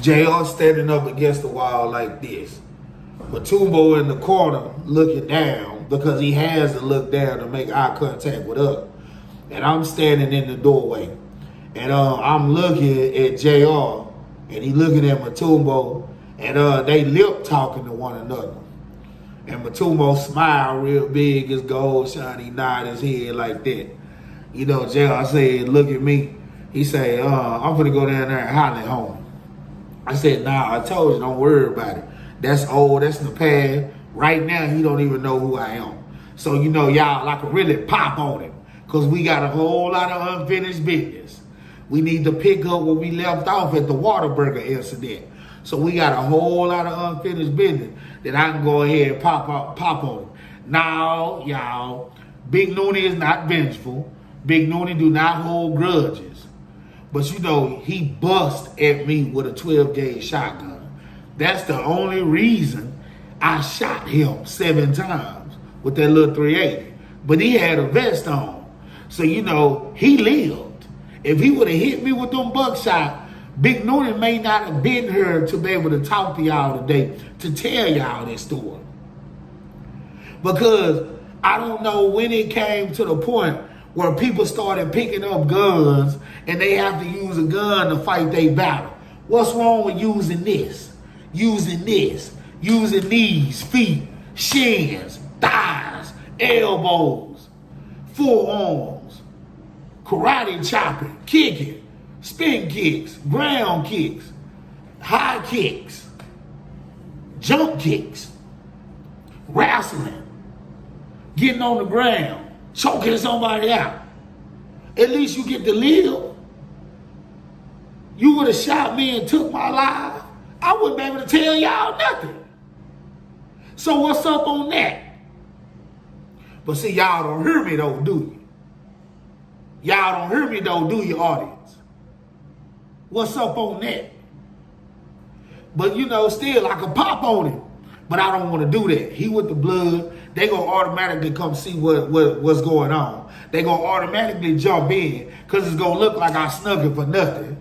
JR standing up against the wall like this. Matumbo in the corner looking down because he has to look down to make eye contact with us. And I'm standing in the doorway. And I'm looking at JR and he looking at Matumbo and they lip talking to one another. And Matumbo smiled real big, his gold shiny, nod his head like that. You know, JR said, look at me. He said, I'm gonna go down there and holler at home. I said, nah, I told you, don't worry about it. That's old, that's in the past. Right now, he don't even know who I am. So, you know, y'all, I can really pop on him because we got a whole lot of unfinished business. We need to pick up where we left off at the Whataburger incident. So we got a whole lot of unfinished business that I can go ahead and pop on him. Now, y'all, Big Noonie is not vengeful. Big Noonie do not hold grudges. But, you know, he bust at me with a 12-gauge shotgun. That's the only reason I shot him 7 times with that little 380. But he had a vest on. So, you know, he lived. If he would have hit me with them buckshot, Big Noonie may not have been here to be able to talk to y'all today to tell y'all this story. Because I don't know when it came to the point where people started picking up guns and they have to use a gun to fight their battle. What's wrong with using this? Using knees, feet, shins, thighs, elbows, forearms, karate chopping, kicking, spin kicks, ground kicks, high kicks, jump kicks, wrestling, getting on the ground, choking somebody out. At least you get to live. You would have shot me and took my life, I wouldn't be able to tell y'all nothing. So what's up on that? But see, y'all don't hear me though, do you? Y'all don't hear me though, do you, audience? What's up on that? But you know, still I can pop on him. But I don't want to do that. He with the blood, they gonna automatically come see what's going on. They gonna automatically jump in because it's gonna look like I snuck it for nothing.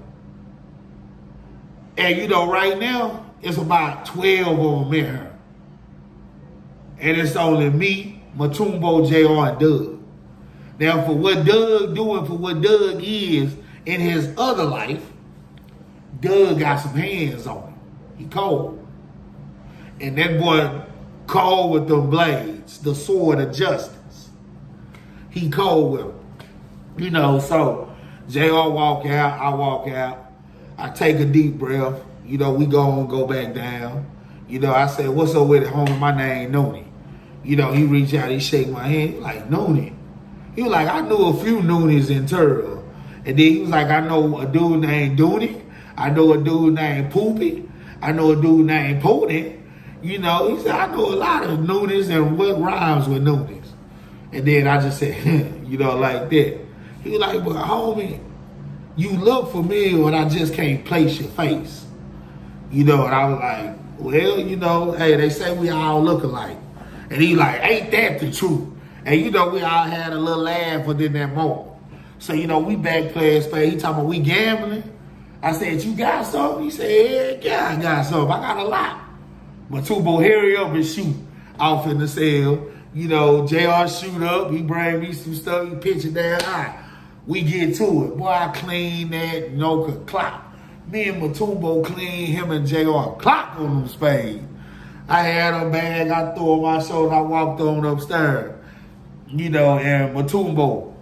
And you know, right now, it's about 12 of them in here. And it's only me, Matumbo, JR, and Doug. Now, for what Doug doing, for what Doug is in his other life, Doug got some hands on him. He cold. And that boy cold with them blades, the sword of justice. He cold with them. You know, so JR walk out, I walk out. I take a deep breath. You know, we go back down. You know, I say, what's up with it, homie? My name Noonie. You know, he reach out, he shake my hand, like, Noonie. He was like, I knew a few Noonies in Turtle. And then he was like, I know a dude named Dooney. I know a dude named Poopy. I know a dude named Pony. You know, he said, I know a lot of Noonies and what rhymes with Noonies. And then I just said, you know, like that. He was like, but homie, you look familiar and I just can't place your face. You know, and I was like, well, you know, hey, they say we all look alike. And he like, ain't that the truth? And you know, we all had a little laugh within that moment. So, you know, we back playing spades. He talking about we gambling. I said, you got something? He said, yeah, I got something. I got a lot. Matumbo, hurry up and shoot off in the cell. You know, JR shoot up. He bring me some stuff. He pitch it down. All right, we get to it. Boy, I clean that, no clock. Me and Matumbo clean him and JR clock on them spades. I had a bag. I threw on my shoulder. I walked on upstairs. You know, and Matumbo,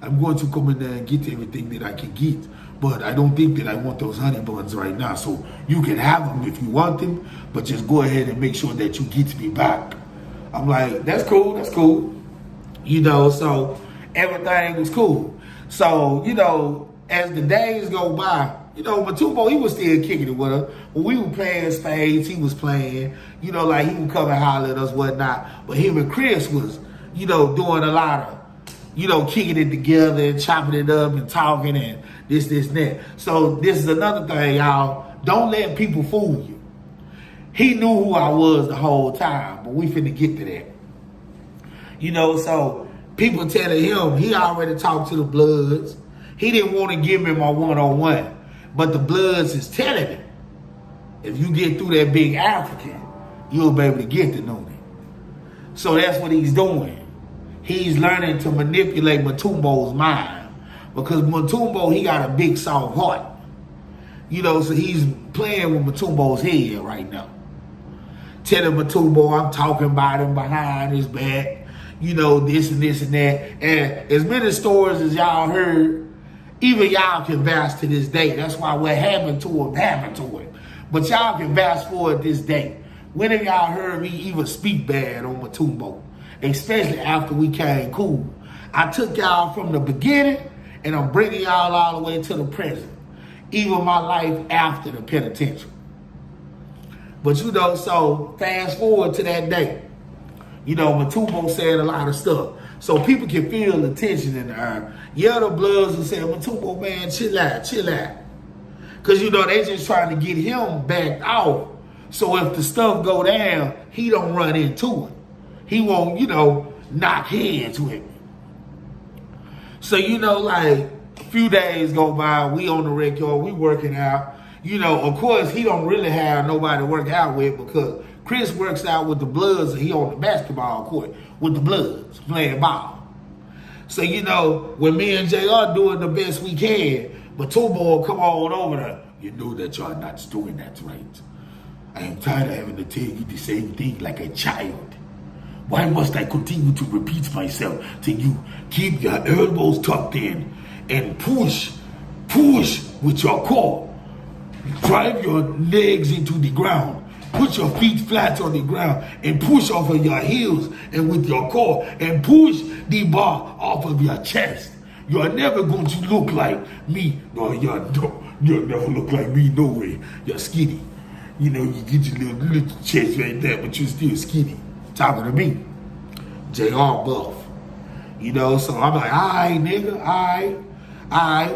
I'm going to come in there and get everything that I can get. But I don't think that I want those honey buns right now. So you can have them if you want them, but just go ahead and make sure that you get me back. I'm like, that's cool, that's cool. You know, so everything was cool. So, you know, as the days go by, you know, Matumbo, he was still kicking it with us. When we were playing spades, he was playing. You know, like he would come and holler at us, whatnot. But him and Chris was, you know, doing a lot of, you know, kicking it together and chopping it up and talking and this, and that. So this is another thing, y'all. Don't let people fool you. He knew who I was the whole time, but we finna get to that. You know, so people telling him he already talked to the Bloods. He didn't want to give me my one-on-one. But the Bloods is telling him, if you get through that big African, you'll be able to get to Noonan. So that's what he's doing. He's learning to manipulate Matumbo's mind. Because Matumbo, he got a big soft heart. So he's playing with Matumbo's head right now. Telling Matumbo I'm talking about him behind his back. This and this and that. And as many stories as y'all heard, even y'all can vouch to this day. That's why what happened to him. But y'all can vouch for it this day. When have y'all heard me even speak bad on Matumbo? Especially after we came cool. I took y'all from the beginning, and I'm bringing y'all all the way to the present. Even my life after the penitentiary. But so fast forward to that day. Matumbo said a lot of stuff. So people can feel the tension in the air. Yeah, the Bloods will say, Matumbo, man, chill out. Because, they just trying to get him backed off. So if the stuff go down, he don't run into it. He won't, knock heads with me. So, like a few days go by, we on the rec yard, we working out. Of course, he don't really have nobody to work out with because Chris works out with the Bloods and he on the basketball court with the Bloods playing ball. So, when me and JR doing the best we can, but Matumbo come on over there. You know that you're not doing that right. I am tired of having to tell you the same thing like a child. Why must I continue to repeat myself till you keep your elbows tucked in and push with your core. Drive your legs into the ground. Put your feet flat on the ground and push off of your heels and with your core and push the bar off of your chest. You're never going to look like me. No, you'll never look like me, no way. You're skinny. You get your little chest right there, but you're still skinny. Talking to me. JR buff. So I'm like, all right, nigga, all right.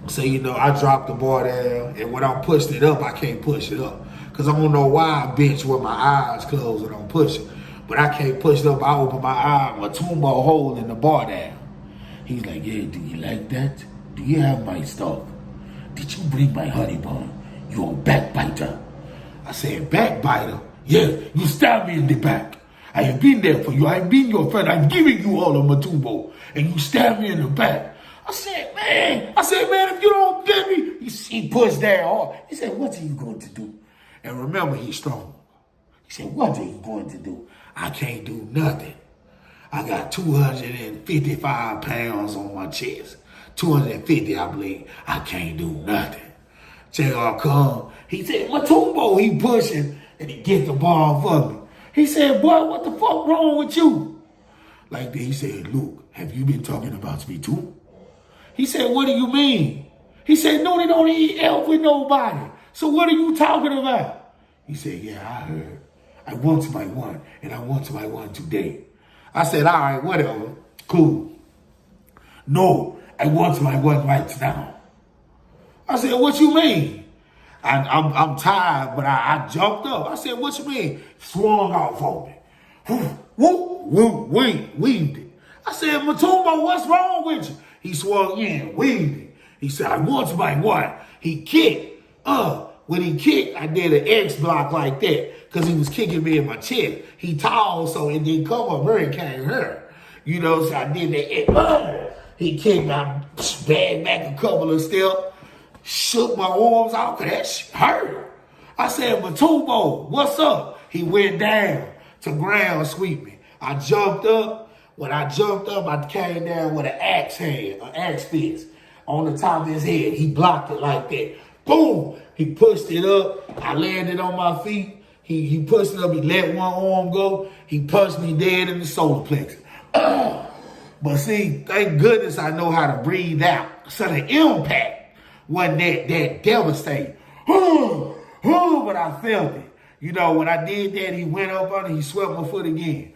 So, I dropped the bar down, and when I pushed it up, I can't push it up. Because I don't know why I bench with my eyes closed and I'm pushing. But I can't push it up. I open my eye, Matumbo holding the bar down. He's like, yeah, do you like that? Do you have my stuff? Did you bring my honey bun? You're a backbiter. I said, backbiter? Yeah, you stabbed me in the back. I have been there for you. I've been your friend. I'm giving you all of Matumbo. And you stabbed me in the back. I said, man, if you don't get me. He pushed down hard. He said, what are you going to do? And remember, he's strong. He said, what are you going to do? I can't do nothing. I got 255 pounds on my chest. 250, I believe. I can't do nothing. JR come. He said, Matumbo, he pushing, and he gets the ball for me. He said, boy, what the fuck wrong with you? Like that, he said, Luke, have you been talking about me too? He said, what do you mean? He said, no, they don't eat help with nobody. So what are you talking about? He said, yeah, I heard. I want my one, and I want my one today. I said, all right, whatever. Cool. No, I want my one right now. I said, what you mean? I'm tired, but I jumped up. I said, what you mean? Swung out for me. Weaved it. I said, Matumbo, what's wrong with you? He swung in, weaved it. He said, I want my one. He kicked. When he kicked, I did an X block like that because he was kicking me in my chest. He tall, so it didn't come up hurricane hurt. So I did the X. He kicked, I bagged back a couple of steps, shook my arms out because that shit hurt. I said, Matumbo, what's up? He went down to ground sweep me. I jumped up. When I jumped up, I came down with an axe fist on the top of his head. He blocked it like that. Boom! He pushed it up. I landed on my feet. He pushed it up. He let one arm go. He punched me dead in the solar plexus. But see, thank goodness I know how to breathe out. So the impact wasn't that devastating. But I felt it. When I did that, he went up on it. He swept my foot again.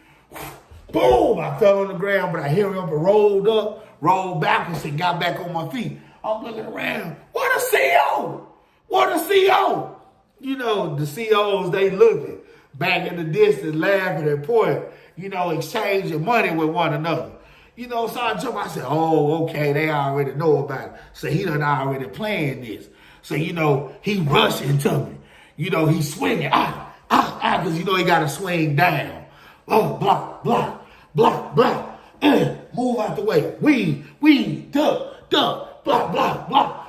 Boom! I fell on the ground, but I hit him up and rolled backwards and got back on my feet. I'm looking around. What a CO! What a CO! The COs, they looking back in the distance, laughing and pointing, exchanging money with one another. So I jumped, I said, oh, okay, they already know about it. So he done already planned this. So, he rushing to me. He swinging, because, he got to swing down. Oh, block, block, block, block. Move out the way. Weave, duck, block, block, block.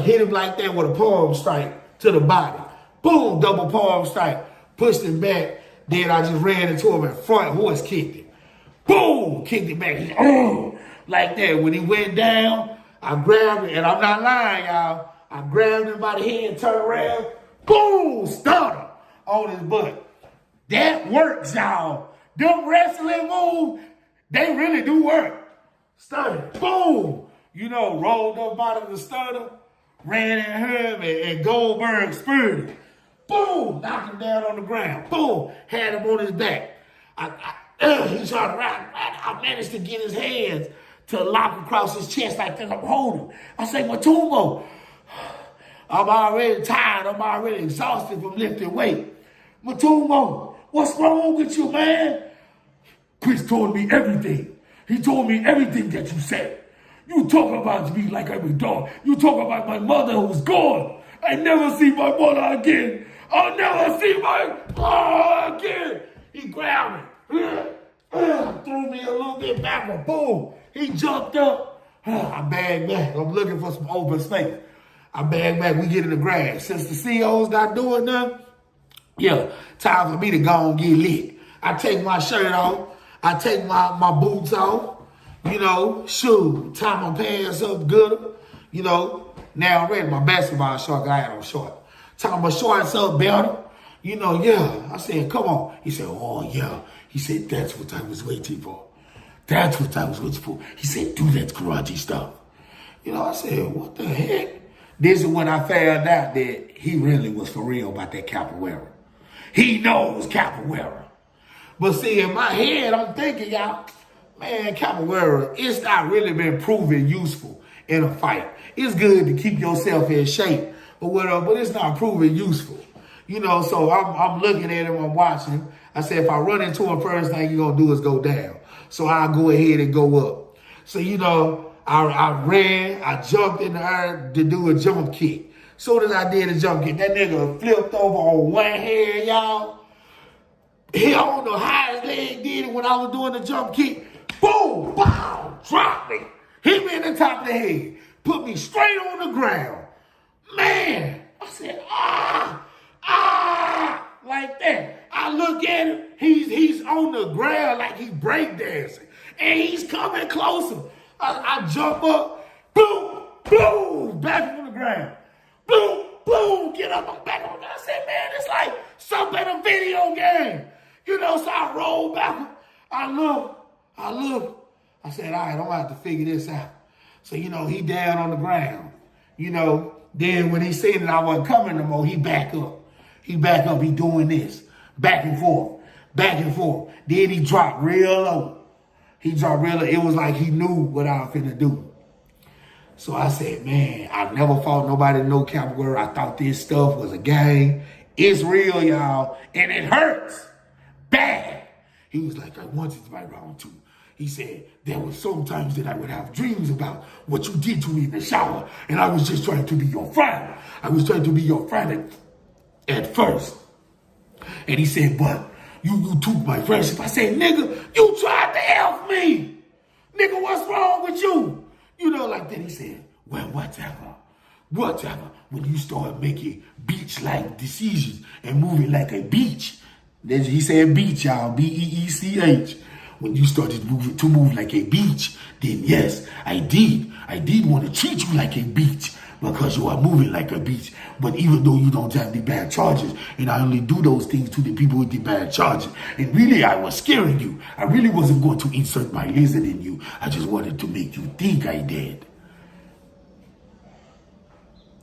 Hit him like that with a palm strike to the body. Boom, double palm strike. Pushed him back. Then I just ran into him in front. Horse kicked him. Boom, kicked him back. Like that. When he went down, I grabbed him, and I'm not lying, y'all. I grabbed him by the head, turned around, boom, stunned him on his butt. That works, y'all. Them wrestling moves, they really do work. Stunner, boom. Rolled up out of the stunner, ran at him, and Goldberg speared him. Boom, knocked him down on the ground. Boom, had him on his back. He tried to ride. I managed to get his hands to lock across his chest like this. I'm holding. I say, Matumbo, I'm already tired. I'm already exhausted from lifting weight. Matumbo, what's wrong with you, man? Chris told me everything. He told me everything that you said. You talk about me like I'm a dog. You talk about my mother who's gone. I never see my mother again. I'll never see my mother again. He grabbed me. Threw me a little bit backward. Boom. He jumped up. I bagged back. I'm looking for some open space. I bagged back. We get in the grass. Since the CO's not doing nothing, time for me to go and get lit. I take my shirt off. I take my boots off. Shoes. Tie my pants up good. Now I'm ready. My basketball shorts, I had on short. Tie my shorts up better. I said, come on. He said, oh, yeah. He said, that's what I was waiting for. That's what I was waiting for. He said, do that karate stuff. I said, what the heck? This is when I found out that he really was for real about that capoeira. He knows capoeira. But see, in my head, I'm thinking, y'all, man, capoeira, it's not really been proven useful in a fight. It's good to keep yourself in shape, but it's not proven useful. So I'm looking at him, I'm watching him. I said, if I run into him, first thing you're going to do is go down. So I'll go ahead and go up. So, I ran, I jumped in the air to do a jump kick. Soon as I did a jump kick, that nigga flipped over on one hand, y'all. He on the highest leg did it when I was doing the jump kick. Boom, bow, dropped me. Hit me in the top of the head. Put me straight on the ground. Man, I said, like that. I look at him, he's on the ground like he breakdancing. And he's coming closer. I jump up, boom, boom, back on the ground. Boom, boom, get up, I'm back on there. I said, man, it's like something in a video game. So I roll back. I look. I said, all right, I'm going to have to figure this out. So, he down on the ground. Then when he seen that I wasn't coming no more, he back up. He doing this. Back and forth. Then he dropped real low. It was like he knew what I was finna do. So I said, man, I've never fought nobody no capoeira. I thought this stuff was a game. It's real, y'all. And it hurts. Bad. He was like, I wanted to fight round two. He said, there were some times that I would have dreams about what you did to me in the shower. And I was just trying to be your friend. I was trying to be your friend at first. And he said, but you took my friendship. I said, nigga, you tried to F me. Nigga, what's wrong with you? Like that. He said, well, whatever. When you start making beach-like decisions and moving like a beach. He said beach, y'all, B-E-E-C-H. When you started to move like a beach, then yes, I did. I did want to treat you like a beach because you are moving like a beach. But even though you don't have the bad charges, and I only do those things to the people with the bad charges, and really I was scaring you. I really wasn't going to insert my lizard in you. I just wanted to make you think I did.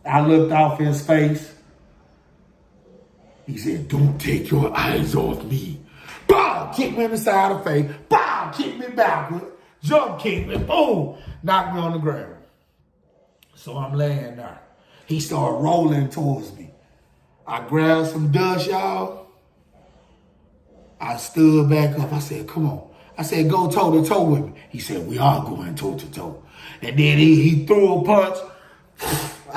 I looked off his face. He said, don't take your eyes off me. Bow, kick me in the side of the face. Bow, kick me backward. Jump kick me. Boom, knock me on the ground. So I'm laying there. He started rolling towards me. I grabbed some dust, y'all. I stood back up. I said, come on. I said, go toe to toe with me. He said, we are going toe to toe. And then he threw a punch.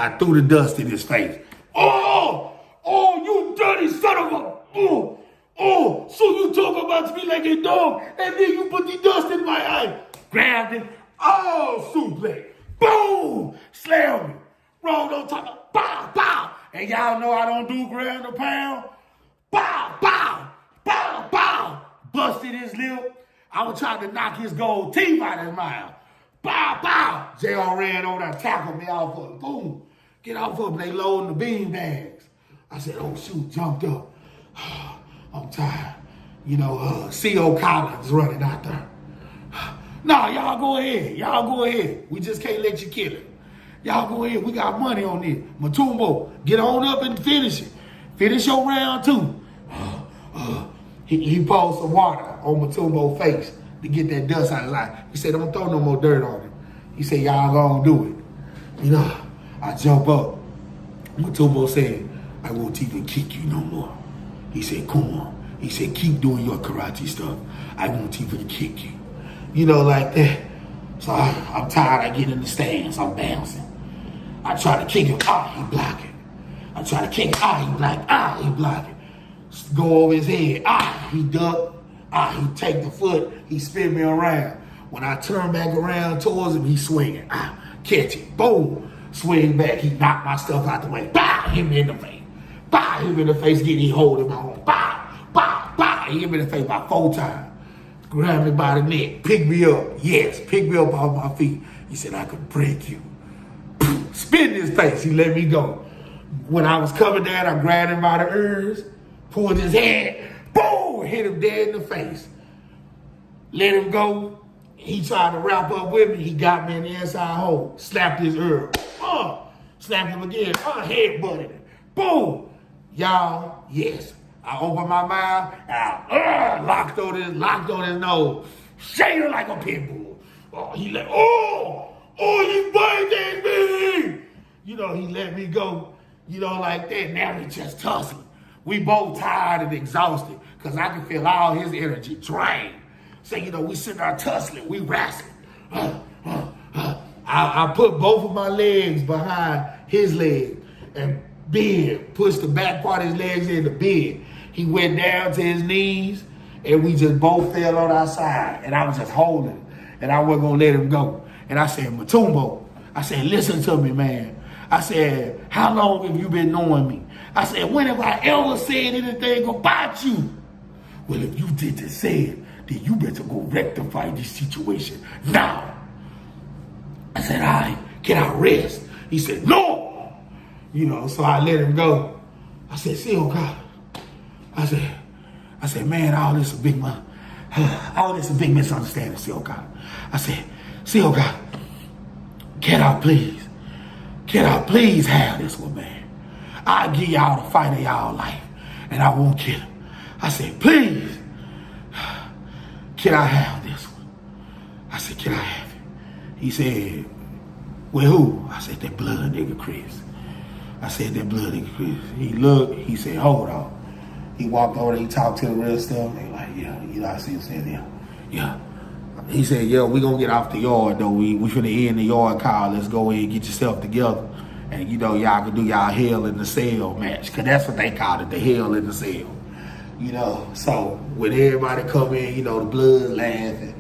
I threw the dust in his face. Oh, you dirty son of a... so you talk about me like a dog, and then you put the dust in my eye. Grabbed it. Oh, suplex. Boom! Slammed me. Rolled on top of... Bow, bow. And y'all know I don't do ground or pound. Bow, bow. Bow, bow. Busted his lip. I was trying to knock his gold teeth out of his mouth. Bow, bow. JR ran over there, tackled me off of it. Boom. Get off of him. They loading the bean bags. I said, oh, shoot, jumped up. I'm tired. You know, C.O. Collins running out there. Nah, y'all go ahead. Y'all go ahead. We just can't let you kill it. Y'all go ahead. We got money on this. Matumbo, get on up and finish it. Finish your round two. He poured some water on Matumbo's face to get that dust out of his eye. He said, don't throw no more dirt on him. He said, y'all gonna do it. You know, I jump up. Matumbo said, I won't even kick you no more. He said, come on. He said, keep doing your karate stuff. I won't even kick you. You know, like that. So I'm tired. I get in the stands. I'm bouncing. I try to kick him. He block it. I try to kick him. He block. He block it. Go over his head. He duck. He take the foot. He spin me around. When I turn back around towards him, he's swinging. Catch it. Boom. Swing back. He knocked my stuff out the way. Hit me in the face. Hit me in the face. Get he hold him on. He hit me in the face about 4 times. Grabbed me by the neck. Pick me up. Yes. Pick me up off my feet. He said, I could break you. Spit in his face. He let me go. When I was coming down, I grabbed him by the ears. Pulled his head. Boom! Hit him dead in the face. Let him go. He tried to wrap up with me. He got me in the inside hole. Slapped his ear. Slapped him again. Head butted him. Boom! Y'all, yes. I opened my mouth. Locked on his nose. Shaking like a pit bull. He biting me! You know, he let me go. You know, like that. Now we just tussling. We both tired and exhausted because I can feel all his energy drained. So, you know, we sitting there tussling. We wrestling. I put both of my legs behind his leg and pushed the back part of his legs in the bed. He went down to his knees and we just both fell on our side. And I was just holding him and I wasn't going to let him go. And I said, Matumbo, I said, listen to me, man. I said, how long have you been knowing me? I said, when have I ever said anything about you? Well, if you did just say it, then you better go rectify this situation now. I said, all right, can I rest? He said, no. You know, so I let him go. I said, see, God. I said, man, all this is a big misunderstanding, see, God. I said, see, God, can I please have this one, man? I'll give y'all the fight of y'all life, and I won't kill him. I said, please, can I have this one? I said, can I have it? He said, well, who? I said, that blood nigga Chris. I said, that blood nigga Chris. He looked, he said, hold on. He walked over, he talked to the rest of them. They like, yeah, you know, I see him saying, yeah. He said, yeah, we gonna get off the yard though. We finna end the yard call. Let's go in and get yourself together. And you know, y'all can do y'all hell in the cell match. Cause that's what they called it, the hell in the cell. You know, so when everybody come in, you know, the blood laughing,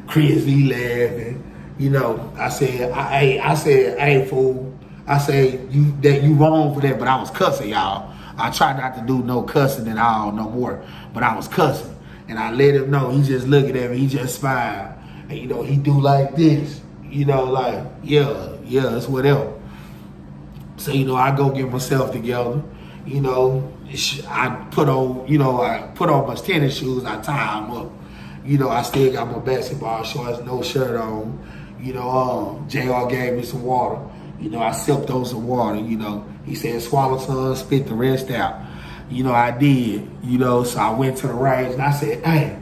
Chris he laughing, you know, I said, hey fool. I said, you wrong for that, but I was cussing y'all. I try not to do no cussing at all no more, but I was cussing. And I let him know, he just looking at me, he just smiled. And you know, he do like this, you know, like, yeah, it's whatever. So, you know, I go get myself together, you know, I put on my tennis shoes, I tie them up. You know, I still got my basketball shorts, no shirt on. You know, JR gave me some water. You know, I sipped on some water, you know. He said, swallow some, spit the rest out. You know, I did, you know, so I went to the range and I said, hey,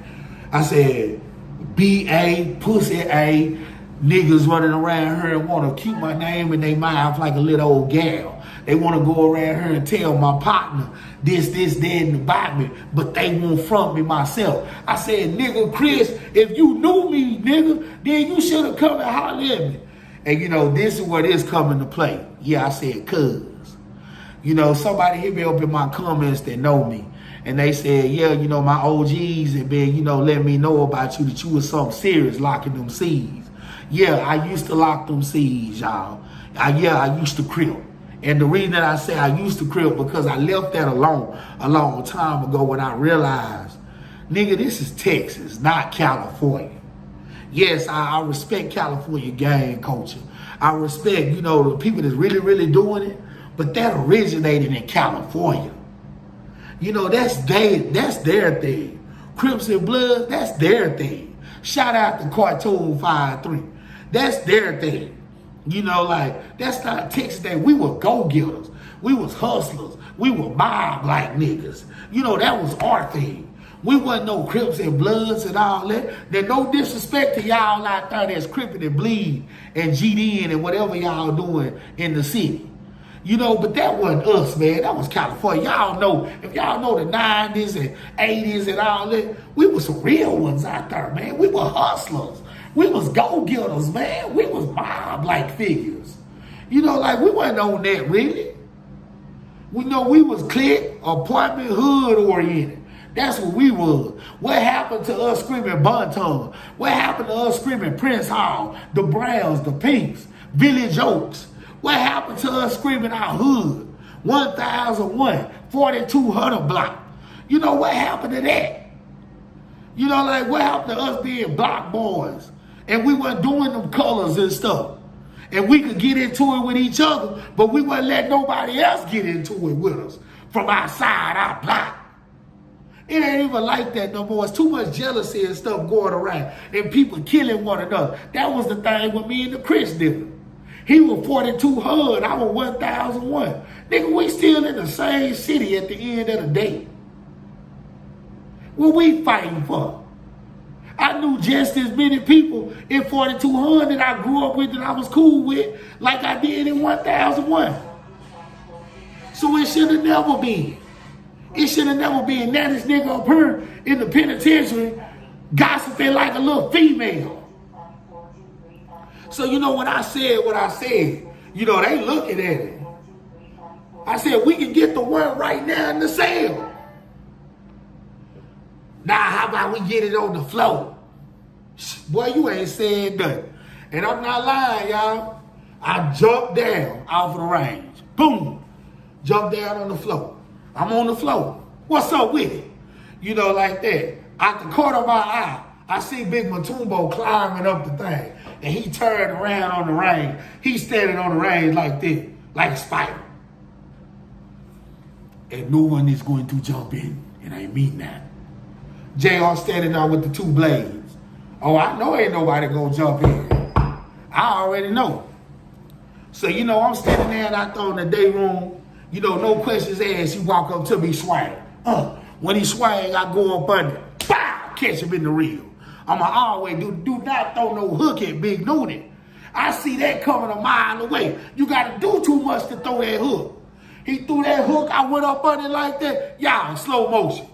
B.A., pussy A, niggas running around here and want to keep my name in their mouth like a little old gal. They want to go around here and tell my partner this, that, and about me, but they won't front me myself. I said, nigga, Chris, if you knew me, nigga, then you should have come and hollered at me. And, you know, this is where this come into play. Yeah, I said cuz. You know, somebody hit me up in my comments that know me. And they said, yeah, you know, my OGs have been, you know, letting me know about you, that you was something serious locking them C's. Yeah, I used to lock them C's, y'all. I used to crip. And the reason that I say I used to crip, because I left that alone a long time ago when I realized, nigga, this is Texas, not California. Yes, I respect California gang culture. I respect, you know, the people that's really, really doing it. But that originated in California. You know, that's their thing. Crips and Bloods, that's their thing. Shout out to Cartoon 53. That's their thing. You know, like, that's not Texas thing. We were go-getters. We was hustlers. We were mob-like niggas. You know, that was our thing. We wasn't no Crips and Bloods and all that. There's no disrespect to y'all out there that's cripping and bleed and GDing and whatever y'all doing in the city. You know, but that wasn't us, man. That was California. Y'all know, if y'all know the 90s and 80s and all that, we was some real ones out there, man. We were hustlers. We was go-getters, man. We was mob-like figures. You know, like, we wasn't on that, really. We know we was clique, apartment, hood-oriented. That's what we was. What happened to us screaming Bonton? What happened to us screaming Prince Hall, the Browns, the Pinks, Village Oaks? What happened to us screaming our hood? 1001, 4200 block. You know, what happened to that? You know, like, what happened to us being block boys? And we weren't doing them colors and stuff. And we could get into it with each other, but we wouldn't let nobody else get into it with us from outside our block. It ain't even like that no more. It's too much jealousy and stuff going around and people killing one another. That was the thing with me and the Chris did. He was 4200, I was 1001. Nigga, we still in the same city at the end of the day. What we fighting for? I knew just as many people in 4200 that I grew up with that I was cool with like I did in 1001. So it should have never been. It should have never been. Now this nigga up here in the penitentiary gossiping like a little female. So, you know, when I said what I said, you know, they looking at it. I said, we can get the word right now in the cell. Now, how about we get it on the floor? Boy, you ain't said nothing. And I'm not lying, y'all. I jumped down off of the range. Boom. Jumped down on the floor. I'm on the floor. What's up with it? You know, like that. Out the corner of my eye, I see Big Matumbo climbing up the thing. And he turned around on the range. He's standing on the range like this, like a spider. And no one is going to jump in. And I mean that. JR standing there with the two blades. Oh, I know ain't nobody gonna jump in. I already know. So, you know, I'm standing there out there in the day room. You know, no questions asked. You walk up to me, swing. When he swing, I go up under. Bow! Catch him in the reel. I'ma always do not throw no hook at Big Noonan. I see that coming a mile away. You gotta do too much to throw that hook. He threw that hook, I went up on it like that. Y'all, in slow motion.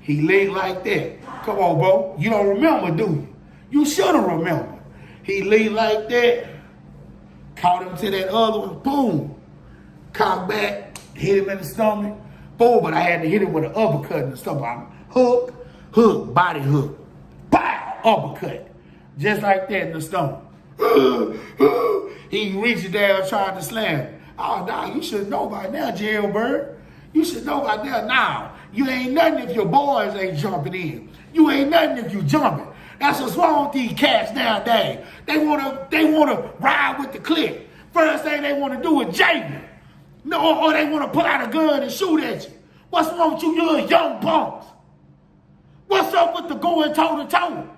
He laid like that. Come on, bro. You don't remember, do you? You should have remembered. He laid like that. Caught him to that other one. Boom. Cock back. Hit him in the stomach. Boom. But I had to hit him with an uppercut in the stomach. Hook. Hook. Body hook. Bow. Uppercut. Just like that in the stomach. He reached down trying to slam. Oh, nah, you should know by now, jailbird. You should know by now. Nah, you ain't nothing if your boys ain't jumping in. You ain't nothing if you jumping. That's what's wrong with these cats nowadays. They wanna ride with the clique. First thing they wanna do is jail. No, or they wanna pull out a gun and shoot at you. What's wrong with you little young punks? What's up with the going toe-to-toe?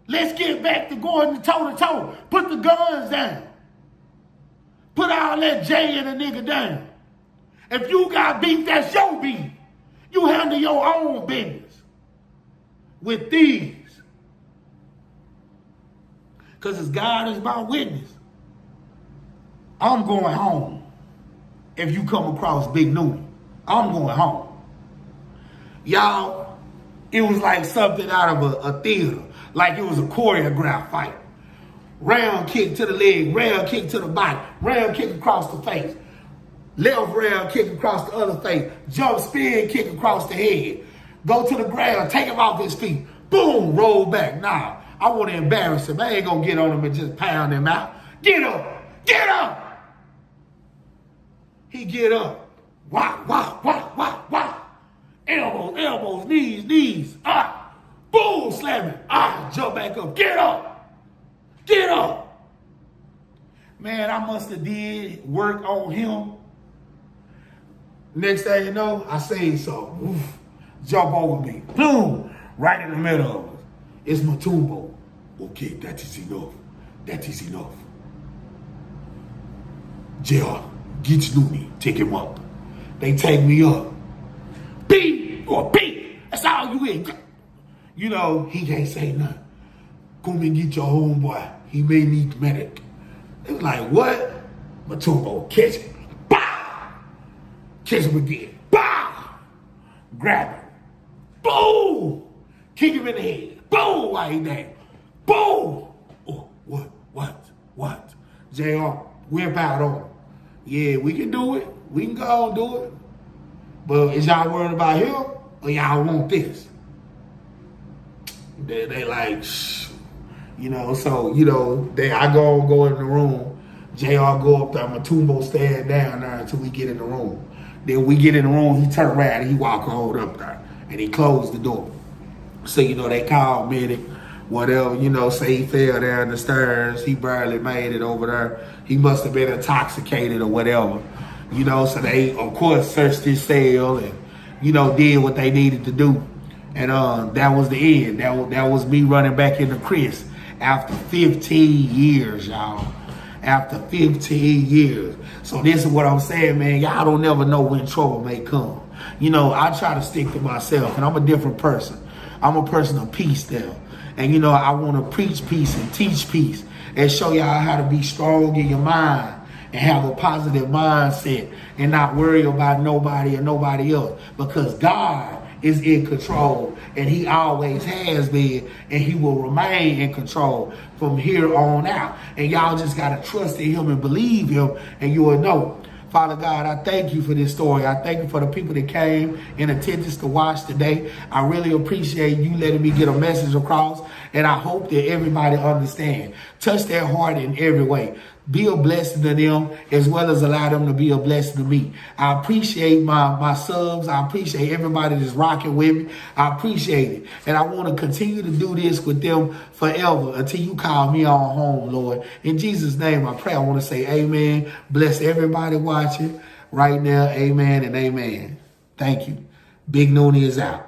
Let's get back to going toe-to-toe. Put the guns down. Put all that J in a nigga down. If you got beef, that's your beef. You handle your own business with these. Because as God is my witness, I'm going home. If you come across Big Noonan, I'm going home. Y'all, It was like something out of a theater, like it was a choreographed fight. Round kick to the leg, round kick to the body, round kick across the face. Left round kick across the other face. Jump spin kick across the head. Go to the ground, take him off his feet. Boom, roll back. Nah, I want to embarrass him. I ain't going to get on him and just pound him out. Get up, get up. He get up. Wah, wah, wah, wah, wah. Elbows, elbows, knees, knees. Ah, boom, slam it. Ah, jump back up. Get up, get up. Man, I must have did work on him. Next thing you know, I say so. Oof, jump over me. Boom, right in the middle of us. It's Matumbo. Okay, that is enough. That is enough. JR, get Snoopy, take him up. They take me up. B or B. That's all you in. You know, he can't say nothing. Come and get your homeboy. He may need the medic. It was like, what? Matumbo, catch him. Bow! Catch him again. Bow! Grab him. Boom! Kick him in the head. Boom! While he down. Boom! Oh, what? JR, whip out on him. Yeah, we can do it. We can go and do it. But is y'all worried about him or y'all want this? They like, shh. You know, so, you know, I go in the room. JR go up there. Matumbo stand down there until we get in the room. Then we get in the room. He turn around and he walk on up there. And he closed the door. So, you know, they call medic. Whatever, you know, say he fell down the stairs. He barely made it over there. He must have been intoxicated or whatever. You know, so they, of course, searched his cell and, you know, did what they needed to do. And that was the end. That was me running back into Chris after 15 years, y'all. After 15 years. So this is what I'm saying, man. Y'all don't never know when trouble may come. You know, I try to stick to myself, and I'm a different person. I'm a person of peace now. And, you know, I want to preach peace and teach peace and show y'all how to be strong in your mind and have a positive mindset and not worry about nobody or nobody else, because God is in control and he always has been, and he will remain in control from here on out. And y'all just got to trust in him and believe him, and you will know. Father God, I thank you for this story. I thank you for the people that came in attendance to watch today. I really appreciate you letting me get a message across, and I hope that everybody understands. Touch their heart in every way. Be a blessing to them as well as allow them to be a blessing to me. I appreciate my subs. I appreciate everybody that's rocking with me. I appreciate it. And I want to continue to do this with them forever until you call me on home, Lord. In Jesus' name, I pray. I want to say amen. Bless everybody watching right now. Amen and amen. Thank you. Big Noonie is out.